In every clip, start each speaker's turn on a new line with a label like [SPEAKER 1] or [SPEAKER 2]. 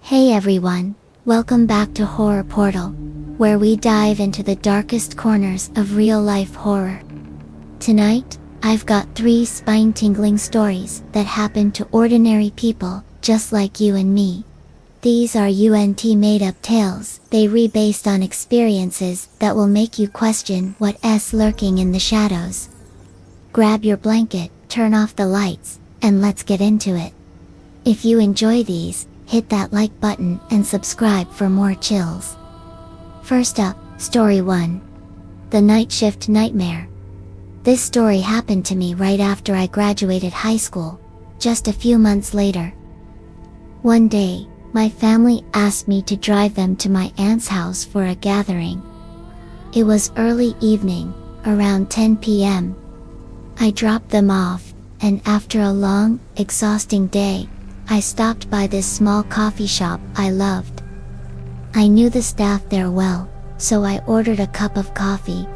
[SPEAKER 1] Hey everyone, welcome back to Horror Portal, where we dive into the darkest corners of real-life horror. Tonight, I've got 3 spine-tingling stories that happen to ordinary people, just like you and me. These are made-up tales, they based on experiences that will make you question what's lurking in the shadows. Grab your blanket, turn off the lights, and let's get into it. If you enjoy these, hit that like button and subscribe for more chills. First up, Story 1. The Night Shift Nightmare. This story happened to me right after I graduated high school, just a few months later. One day, my family asked me to drive them to my aunt's house for a gathering. It was early evening, around 10 p.m. I dropped them off, and after a long, exhausting day, I stopped by this small coffee shop I loved. I knew the staff there well, so I ordered a cup of coffee.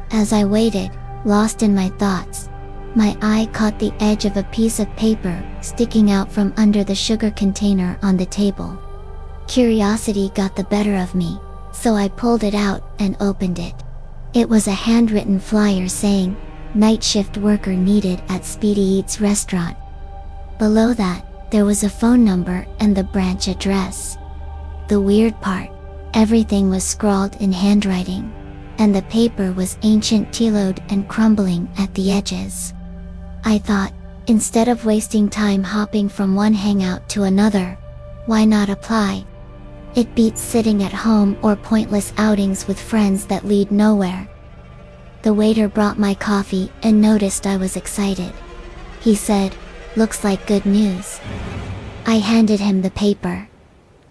[SPEAKER 1] As I waited, lost in my thoughts, my eye caught the edge of a piece of paper sticking out from under the sugar container on the table. Curiosity got the better of me, so I pulled it out and opened it. It was a handwritten flyer saying, "Night shift worker needed at Speedy Eats restaurant." Below that, there was a phone number and the branch address. The weird part, everything was scrawled in handwriting, and the paper was ancient, yellowed and crumbling at the edges. I thought, instead of wasting time hopping from one hangout to another, why not apply? It beats sitting at home or pointless outings with friends that lead nowhere. The waiter brought my coffee and noticed I was excited. He said, "Looks like good news." I handed him the paper.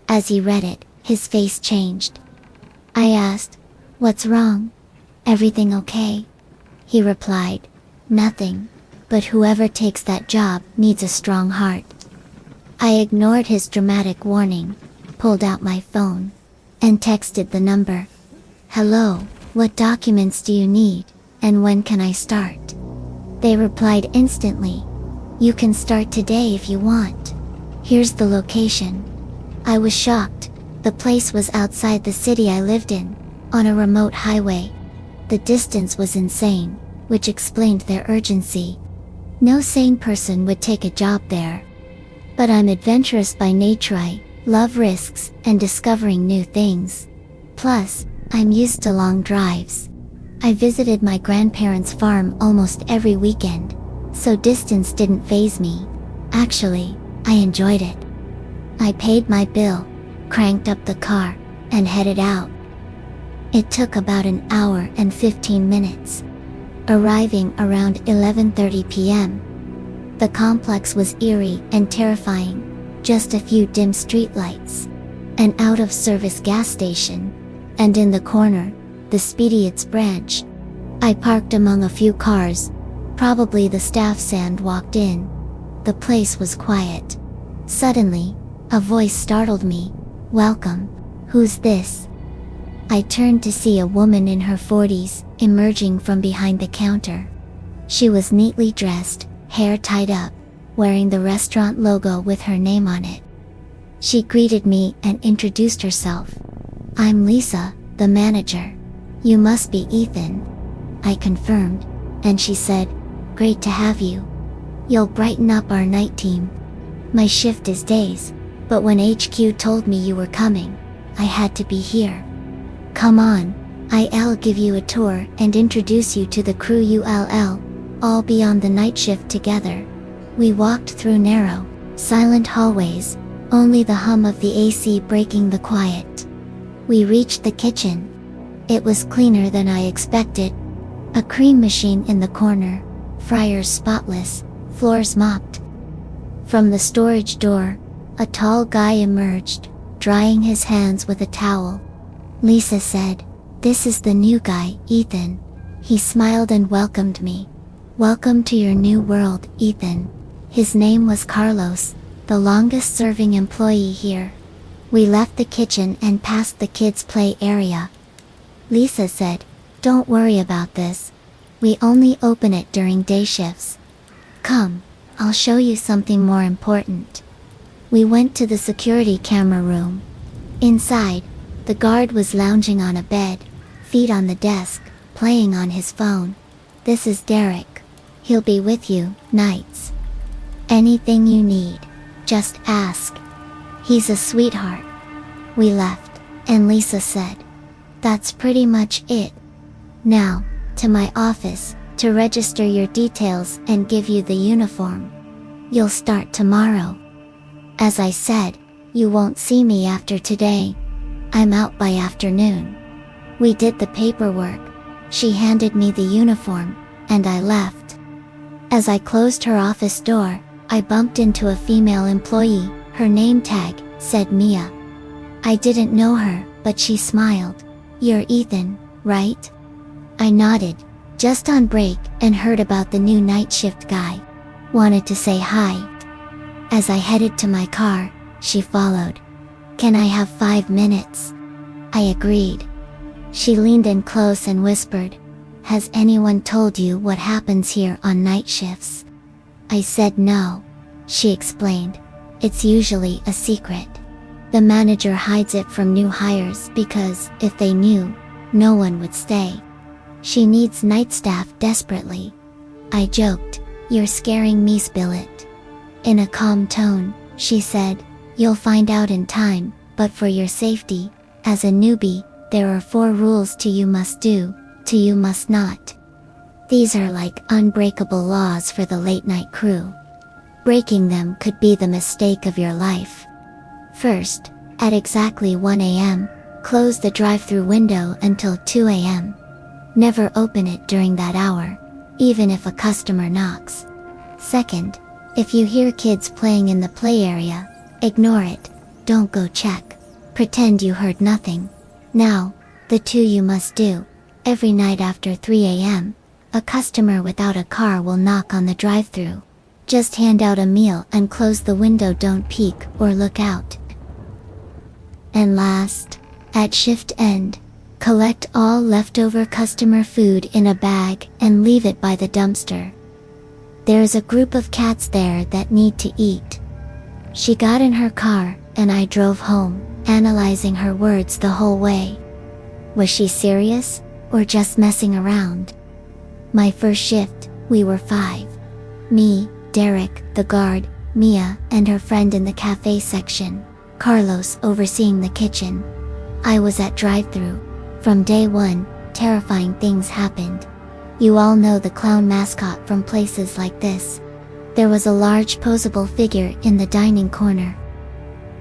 [SPEAKER 1] As he read it, his face changed. I asked, "What's wrong? Everything okay?" He replied, "Nothing, but whoever takes that job needs a strong heart." I ignored his dramatic warning, pulled out my phone, and texted the number. "Hello, what documents do you need, and when can I start?" They replied instantly, "You can start today if you want. Here's the location." I was shocked. The place was outside the city I lived in, on a remote highway. The distance was insane, which explained their urgency. No sane person would take a job there. But I'm adventurous by nature. I love risks and discovering new things. Plus, I'm used to long drives. I visited my grandparents' farm almost every weekend, so distance didn't faze me. Actually, I enjoyed it. I paid my bill, cranked up the car, and headed out. It took about an hour and 15 minutes. Arriving around 11:30 p.m. The complex was eerie and terrifying, just a few dim streetlights, an out-of-service gas station, and in the corner, the Speedy Eats branch. I parked among a few cars. Probably the staff and walked in. The place was quiet. Suddenly, a voice startled me. "Welcome. Who's this?" I turned to see a woman in her 40s, emerging from behind the counter. She was neatly dressed, hair tied up, wearing the restaurant logo with her name on it. She greeted me and introduced herself. "I'm Lisa, the manager. You must be Ethan." I confirmed, and she said, "Great to have you. You'll brighten up our night team." My shift is days, but when HQ told me you were coming, I had to be here. "Come on, I'll give you a tour and introduce you to the crew. You'll all be on the night shift together." We walked through narrow, silent hallways, only the hum of the AC breaking the quiet. We reached the kitchen. It was cleaner than I expected. A cream machine in the corner, fryers spotless, floors mopped. From the storage door, a tall guy emerged, drying his hands with a towel. Lisa said, "This is the new guy, Ethan." He smiled and welcomed me. "Welcome to your new world, Ethan." His name was Carlos, the longest-serving employee here. We left the kitchen and passed the kids' play area. Lisa said, "Don't worry about this. We only open it during day shifts. Come, I'll show you something more important." We went to the security camera room. Inside, the guard was lounging on a bed, feet on the desk, playing on his phone. "This is Derek. He'll be with you, nights. Anything you need, just ask. He's a sweetheart." We left, and Lisa said, "That's pretty much it. Now, to my office, to register your details and give you the uniform. You'll start tomorrow." As I said, "You won't see me after today. I'm out by afternoon." We did the paperwork. She handed me the uniform, and I left. As I closed her office door, I bumped into a female employee. Her name tag said Mia. I didn't know her, but she smiled. "You're Ethan, right?" I nodded, just on break, and heard about the new night shift guy. Wanted to say hi. As I headed to my car, she followed. "Can I have 5 minutes?" I agreed. She leaned in close and whispered, "Has anyone told you what happens here on night shifts?" I said no. She explained, "It's usually a secret. The manager hides it from new hires because, if they knew, no one would stay. She needs night staff desperately." I joked, "You're scaring me, spill it." In a calm tone, she said, "You'll find out in time, but for your safety, as a newbie, there are 4 rules to you must do, to you must not. These are like unbreakable laws for the late night crew. Breaking them could be the mistake of your life. First, at exactly 1 a.m., close the drive-through window until 2 a.m. Never open it during that hour, even if a customer knocks. Second, if you hear kids playing in the play area, ignore it. Don't go check. Pretend you heard nothing. Now, the 2 you must do. Every night after 3 a.m., a customer without a car will knock on the drive-through. Just hand out a meal and close the window. Don't peek or look out. And last, at shift end, collect all leftover customer food in a bag and leave it by the dumpster. There's a group of cats there that need to eat." She got in her car, and I drove home, analyzing her words the whole way. Was she serious, or just messing around? My first shift, we were 5. Me, Derek, the guard, Mia, and her friend in the cafe section, Carlos overseeing the kitchen. I was at drive-through. From day 1, terrifying things happened. You all know the clown mascot from places like this. There was a large posable figure in the dining corner.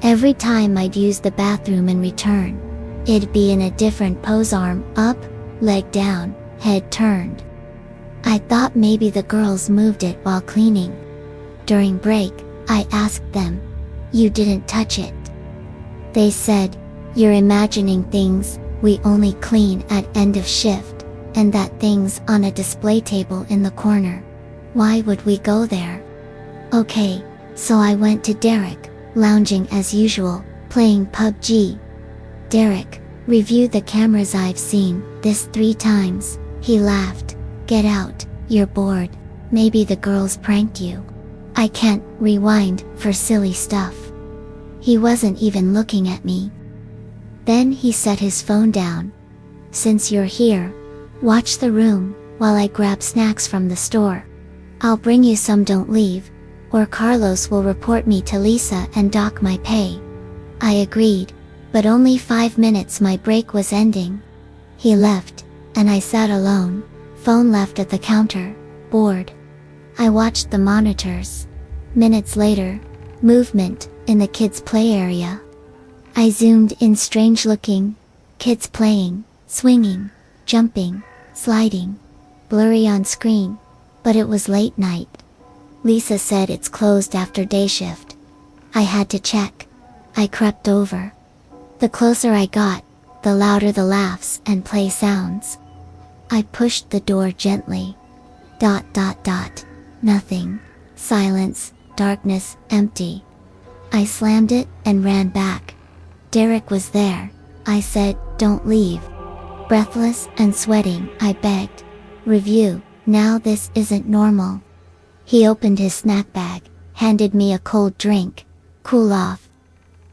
[SPEAKER 1] Every time I'd use the bathroom and return, it'd be in a different pose: arm up, leg down, head turned. I thought maybe the girls moved it while cleaning. During break, I asked them, "You didn't touch it?" They said, "You're imagining things, we only clean at end of shift, and that thing's on a display table in the corner. Why would we go there?" Okay, so I went to Derek, lounging as usual, playing PUBG. "Derek, review the cameras. I've seen this 3 times. He laughed. "Get out, you're bored. Maybe the girls pranked you. I can't rewind for silly stuff." He wasn't even looking at me. Then he set his phone down. "Since you're here, watch the room while I grab snacks from the store. I'll bring you some. Don't leave, or Carlos will report me to Lisa and dock my pay." I agreed, but only 5 minutes. My break was ending. He left, and I sat alone, phone left at the counter, bored. I watched the monitors. Minutes later, movement in the kids' play area. I zoomed in. Strange looking. Kids playing, swinging, jumping, sliding. Blurry on screen, but it was late night. Lisa said it's closed after day shift. I had to check. I crept over. The closer I got, the louder the laughs and play sounds. I pushed the door gently. Nothing. Silence, darkness, empty. I slammed it and ran back. Derek was there. I said, "Don't leave." Breathless and sweating, I begged. "Review, now this isn't normal." He opened his snack bag, handed me a cold drink. Cool off.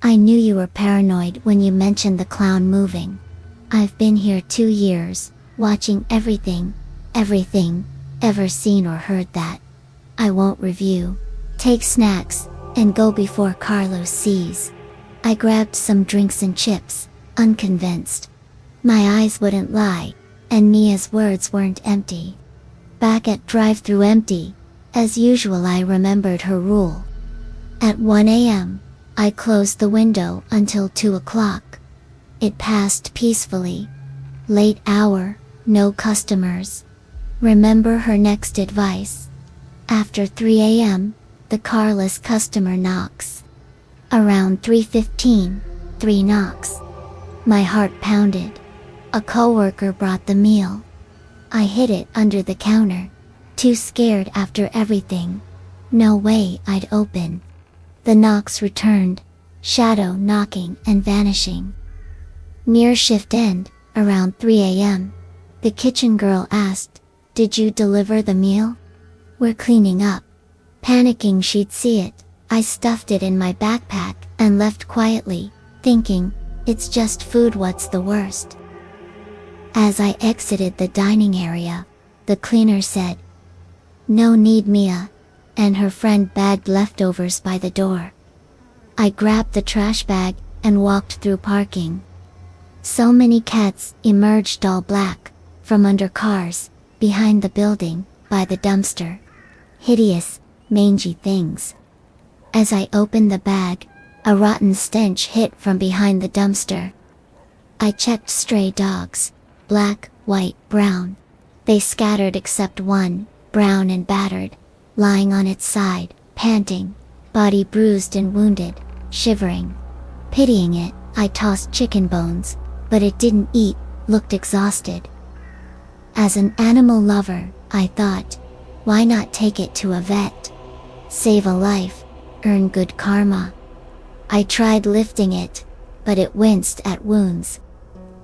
[SPEAKER 1] I knew you were paranoid when you mentioned the clown moving. I've been here 2 years, watching everything ever seen or heard that. I won't review. Take snacks, and go before Carlos sees. I grabbed some drinks and chips, unconvinced. My eyes wouldn't lie, and Mia's words weren't empty. Back at drive-thru empty. As usual, I remembered her rule. At 1 a.m., I closed the window until 2 o'clock. It passed peacefully. Late hour, no customers. Remember her next advice. After 3 a.m., the carless customer knocks. Around 3:15, 3 knocks. My heart pounded. A coworker brought the meal. I hid it under the counter, too scared after everything. No way I'd open. The knocks returned, shadow knocking and vanishing. Near shift end, around 3 a.m., the kitchen girl asked, "Did you deliver the meal?" "We're cleaning up." Panicking she'd see it, I stuffed it in my backpack and left quietly, thinking, it's just food, what's the worst? As I exited the dining area, the cleaner said, "No need, Mia," and her friend bagged leftovers by the door. I grabbed the trash bag and walked through parking. So many cats emerged, all black, from under cars, behind the building, by the dumpster. Hideous, mangy things. As I opened the bag, a rotten stench hit from behind the dumpster. I checked stray dogs, black, white, brown. They scattered except one, brown and battered, lying on its side, panting, body bruised and wounded, shivering. Pitying it, I tossed chicken bones, but it didn't eat, looked exhausted. As an animal lover, I thought, why not take it to a vet? Save a life, earn good karma. I tried lifting it, but it winced at wounds.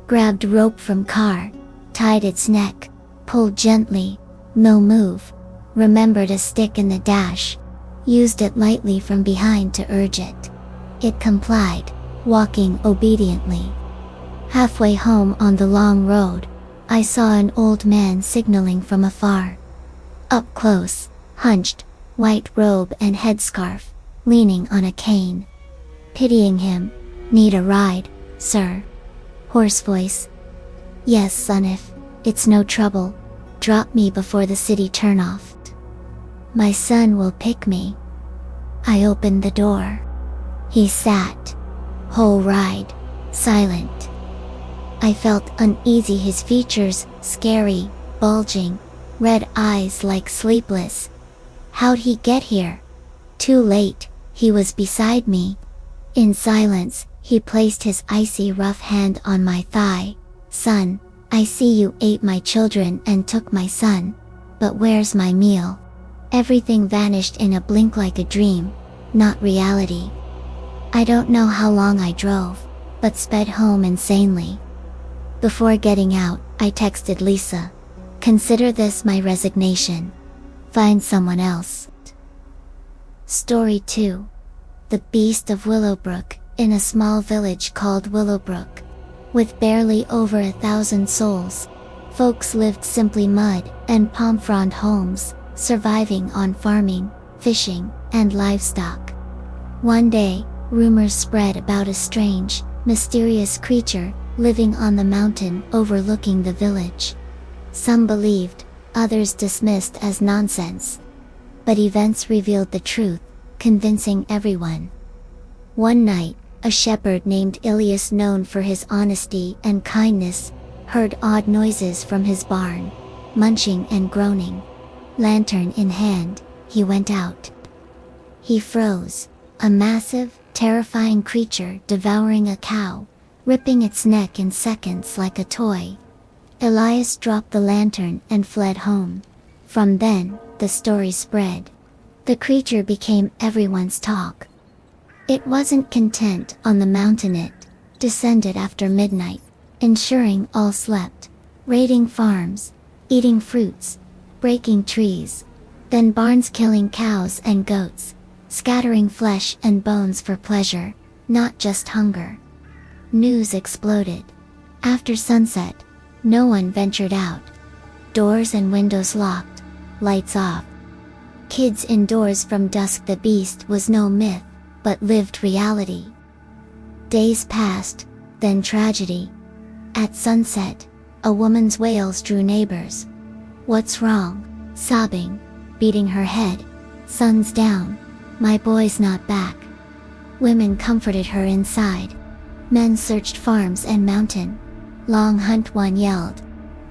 [SPEAKER 1] Grabbed rope from car, tied its neck, pulled gently, no move. Remembered a stick in the dash, used it lightly from behind to urge it. It complied, walking obediently. Halfway home on the long road, I saw an old man signaling from afar. Up close, hunched, white robe and headscarf, leaning on a cane. Pitying him, "Need a ride, sir?" Hoarse voice. "Yes, son, if it's no trouble, drop me before the city turnoff. My son will pick me." I opened the door. He sat, whole ride, silent. I felt uneasy, his features scary, bulging, red eyes like sleepless. How'd he get here? Too late, he was beside me. In silence, he placed his icy rough hand on my thigh. "Son, I see you ate my children and took my son. But where's my meal?" Everything vanished in a blink, like a dream, not reality. I don't know how long I drove, but sped home insanely. Before getting out, I texted Lisa. "Consider this my resignation. Find someone else." Story 2. The Beast of Willowbrook. In a small village called Willowbrook, with barely over 1,000 souls, folks lived simply mud and palm frond homes, surviving on farming, fishing, and livestock. One day, rumors spread about a strange, mysterious creature living on the mountain overlooking the village. Some believed, others dismissed as nonsense. But events revealed the truth, convincing everyone. One night, a shepherd named Ilias, known for his honesty and kindness, heard odd noises from his barn, munching and groaning. Lantern in hand, he went out. He froze. A massive, terrifying creature devouring a cow, ripping its neck in seconds like a toy. Elias dropped the lantern and fled home. From then, the story spread. The creature became everyone's talk. It wasn't content on the mountain, it descended after midnight, ensuring all slept, raiding farms, eating fruits, breaking trees, then barns, killing cows and goats. scattering flesh and bones for pleasure, not just hunger. News exploded. After sunset, no one ventured out. Doors and windows locked, lights off. Kids indoors from dusk. The beast was no myth, but lived reality. Days passed, then tragedy. At sunset, a woman's wails drew neighbors. "What's wrong?" Sobbing, beating her head. "Sun's down. My boy's not back." Women comforted her inside. Men searched farms and mountain. "Long hunt," one yelled.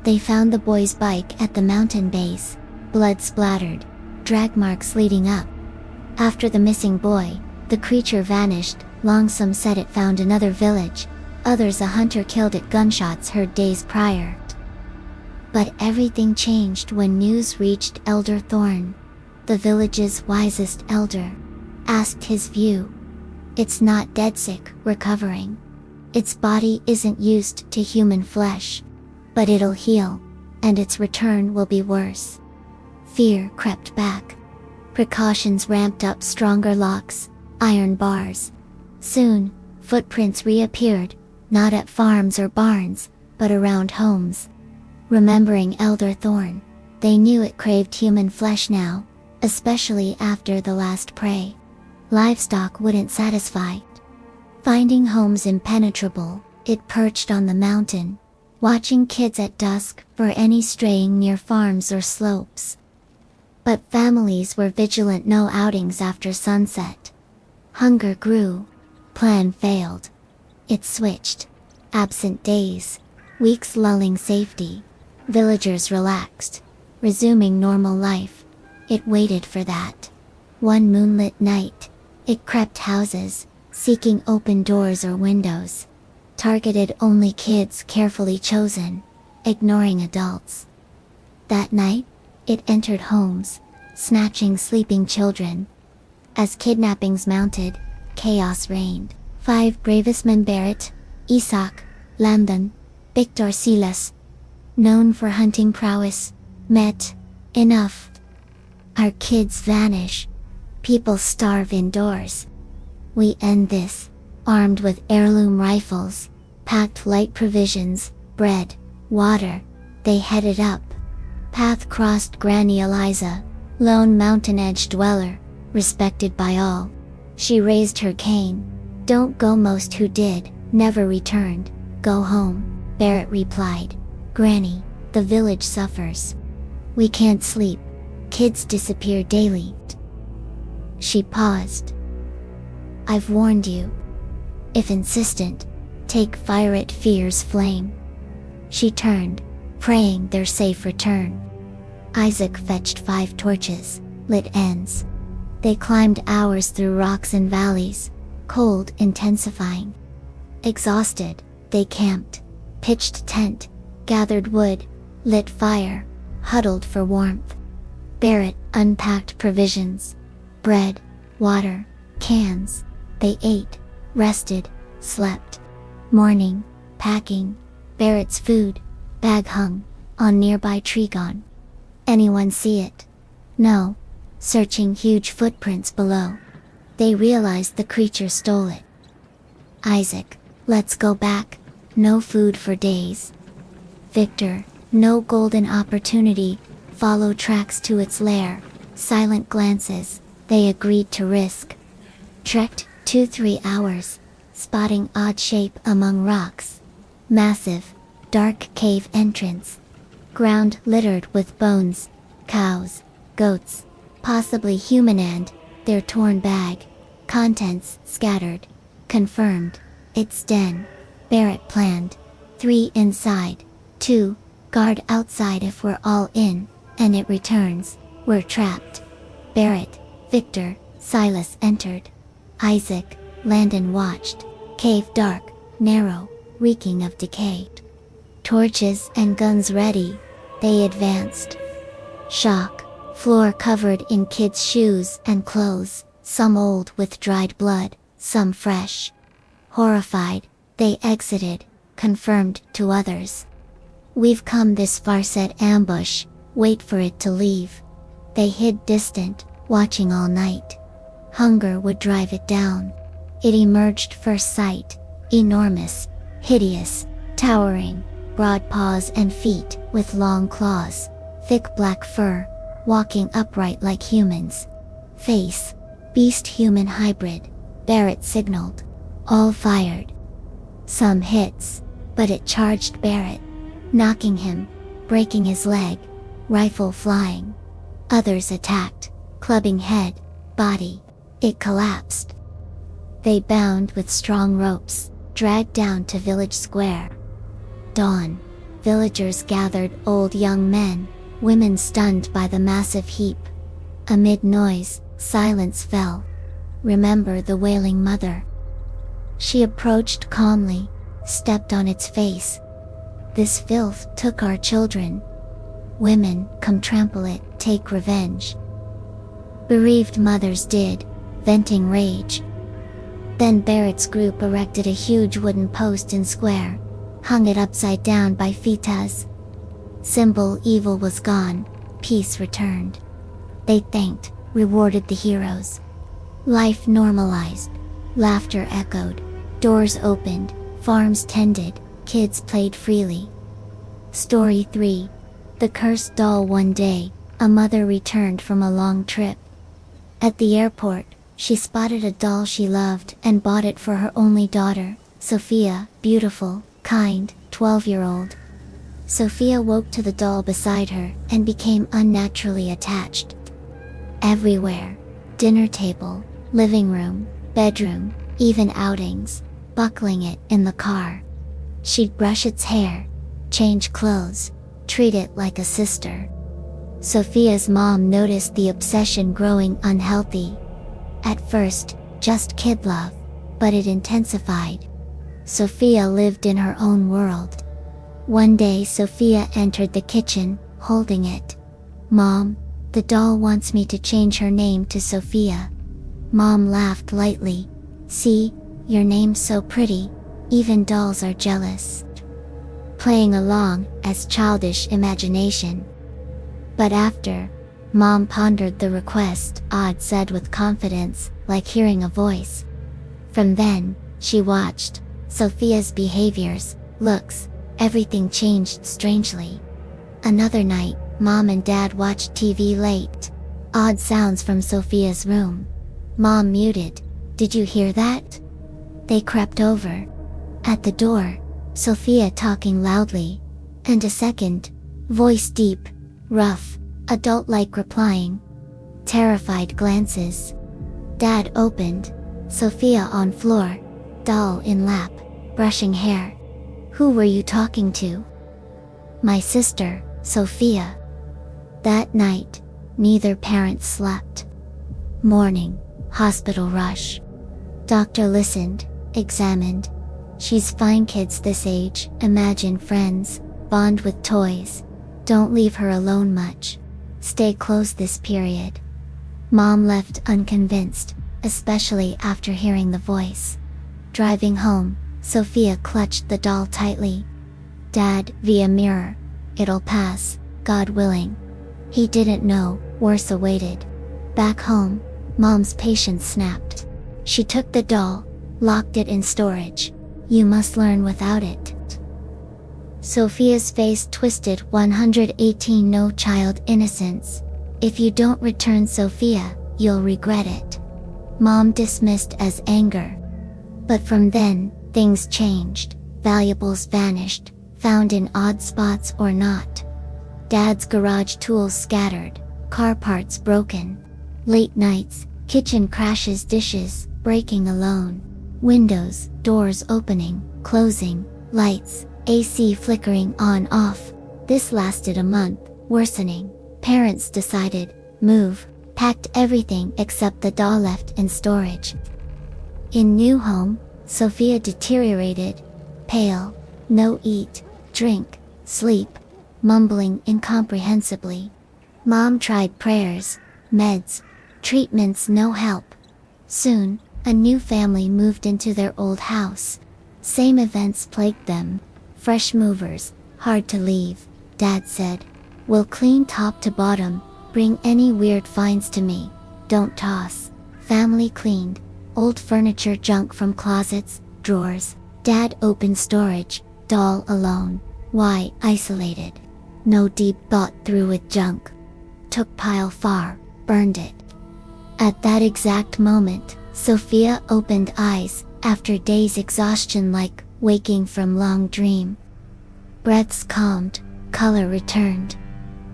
[SPEAKER 1] They found the boy's bike at the mountain base, blood splattered, drag marks leading up. After the missing boy, the creature vanished. Some said it found another village, others a hunter killed it. Gunshots heard days prior. But everything changed when news reached Elder Thorn. The village's wisest elder asked his view. "It's not dead, sick, recovering. Its body isn't used to human flesh, but it'll heal, and its return will be worse." Fear crept back. Precautions ramped up, stronger locks, iron bars. Soon, footprints reappeared, not at farms or barns, but around homes. Remembering Elder Thorn, they knew it craved human flesh now, especially after the last prey. Livestock wouldn't satisfy. Finding homes impenetrable, it perched on the mountain, watching kids at dusk for any straying near farms or slopes. But families were vigilant. No outings after sunset. Hunger grew. Plan failed. It switched. Absent days. Weeks lulling safety. Villagers relaxed, resuming normal life. It waited for that. One moonlit night, it crept houses, seeking open doors or windows. Targeted only kids carefully chosen, ignoring adults. That night, it entered homes, snatching sleeping children. As kidnappings mounted, chaos reigned. 5 bravest men: Barrett, Isaac, Landon, Victor Silas, known for hunting prowess, met. Enough. Our kids vanish. People starve indoors. We end this, armed with heirloom rifles, packed light provisions, bread, water. They headed up. Path crossed Granny Eliza, lone mountain edge dweller, respected by all. She raised her cane. "Don't go." Most who did, never returned. "Go home," Barrett replied. "Granny, the village suffers. We can't sleep. Kids disappear daily." She paused. "I've warned you. If insistent, take fire. It fears flame." She turned, praying their safe return. Isaac fetched 5 torches, lit ends. They climbed hours through rocks and valleys, cold intensifying. Exhausted, they camped, pitched tent, gathered wood, lit fire, huddled for warmth. Barrett unpacked provisions. Bread, water, cans. They ate, rested, slept. Morning, packing. Barrett's food bag hung on nearby tree. Gone. Anyone see it? No. Searching huge footprints below, they realized the creature stole it. Isaac, let's go back. No food for days. Victor, no golden opportunity. Follow tracks to its lair. Silent glances, they agreed to risk. Trekked 2-3 hours, spotting odd shape among rocks. Massive, dark cave entrance. Ground littered with bones, cows, goats, possibly human, and their torn bag. Contents scattered. Confirmed. Its den. Barrett planned. 3 inside. 2, guard outside if we're all in, and it returns, we're trapped. Barrett, Victor, Silas entered. Isaac, Landon watched. Cave dark, narrow, reeking of decay. Torches and guns ready, they advanced. Shock. Floor covered in kids' shoes and clothes, some old with dried blood, some fresh. Horrified, they exited, confirmed to others. "We've come this far," said ambush, wait for it to leave. They hid distant, watching all night. Hunger would drive it down. It emerged first sight, enormous, hideous, towering, broad paws and feet with long claws, thick black fur, walking upright like humans. Face, beast-human hybrid, Barrett signaled. All fired. Some hits, but it charged Barrett, knocking him, breaking his leg, rifle flying. Others attacked, clubbing head, body. It collapsed. They bound with strong ropes, dragged down to village square. Dawn. Villagers gathered, old young men, women stunned by the massive heap. Amid noise, silence fell. Remember the wailing mother. She approached calmly, stepped on its face. This filth took our children. Women, come trample it, take revenge. Bereaved mothers did, venting rage. Then Barrett's group erected a huge wooden post in square, hung it upside down by fitas. Symbol evil was gone, peace returned. They thanked, rewarded the heroes. Life normalized, laughter echoed, doors opened, farms tended, kids played freely. Story 3. The Cursed Doll. One day, a mother returned from a long trip. At the airport, she spotted a doll she loved and bought it for her only daughter, Sophia, beautiful, kind, 12-year-old. Sophia woke to the doll beside her and became unnaturally attached. Everywhere, dinner table, living room, bedroom, even outings, buckling it in the car. She'd brush its hair, change clothes, treat it like a sister. Sophia's mom noticed the obsession growing unhealthy. At first, just kid love, but it intensified. Sophia lived in her own world. One day Sophia entered the kitchen, holding it. "Mom, the doll wants me to change her name to Sophia." Mom laughed lightly. "See, your name's so pretty, even dolls are jealous." Playing along as childish imagination. But after, Mom pondered the request, Odd said with confidence, like hearing a voice. From then, she watched Sophia's behaviors, looks, everything changed strangely. Another night, Mom and Dad watched TV late. Odd sounds from Sophia's room. Mom muted. "Did you hear that?" They crept over. At the door, Sophia talking loudly. And a second, voice deep, rough, adult-like replying. Terrified glances. Dad opened. Sophia on floor, doll in lap, brushing hair. "Who were you talking to?" "My sister, Sophia." That night, neither parent slept. Morning, hospital rush. Doctor listened, examined. "She's fine. Kids this age, imagine friends, bond with toys. Don't leave her alone much. Stay close this period." Mom left unconvinced, especially after hearing the voice. Driving home, Sophia clutched the doll tightly. "Dad, via mirror. It'll pass, God willing." He didn't know, worse awaited. Back home, Mom's patience snapped. She took the doll, locked it in storage. "You must learn without it." Sophia's face twisted. 118 No child innocence. "If you don't return Sophia, you'll regret it." Mom dismissed as anger. But from then, things changed. Valuables vanished, found in odd spots or not. Dad's garage tools scattered, car parts broken. Late nights, kitchen crashes, dishes breaking alone. Windows, doors opening, closing, lights, AC flickering on off. This lasted a month, worsening. Parents decided, move, packed everything except the doll left in storage. In new home, Sophia deteriorated. Pale, no eat, drink, sleep, mumbling incomprehensibly. Mom tried prayers, meds, treatments, no help. Soon, a new family moved into their old house. Same events plagued them. Fresh movers, hard to leave. Dad said, "We'll clean top to bottom, bring any weird finds to me. Don't toss." family cleaned, old furniture junk from closets, drawers. Dad opened storage, doll alone. Why isolated? No deep thought through with junk. Took pile far, burned it. At that exact moment, Sophia opened eyes, after days exhaustion like waking from long dream. Breaths calmed, color returned.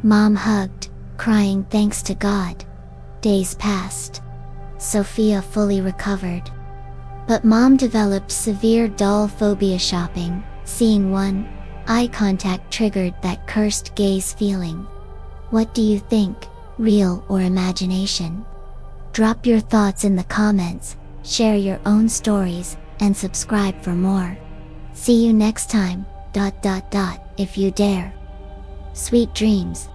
[SPEAKER 1] Mom hugged, crying thanks to God. Days passed. Sophia fully recovered. But Mom developed severe doll phobia. Shopping, seeing one, eye contact triggered that cursed gaze feeling. What do you think, real or imagination? Drop your thoughts in the comments, share your own stories, and subscribe for more. See you next time, if you dare. Sweet dreams.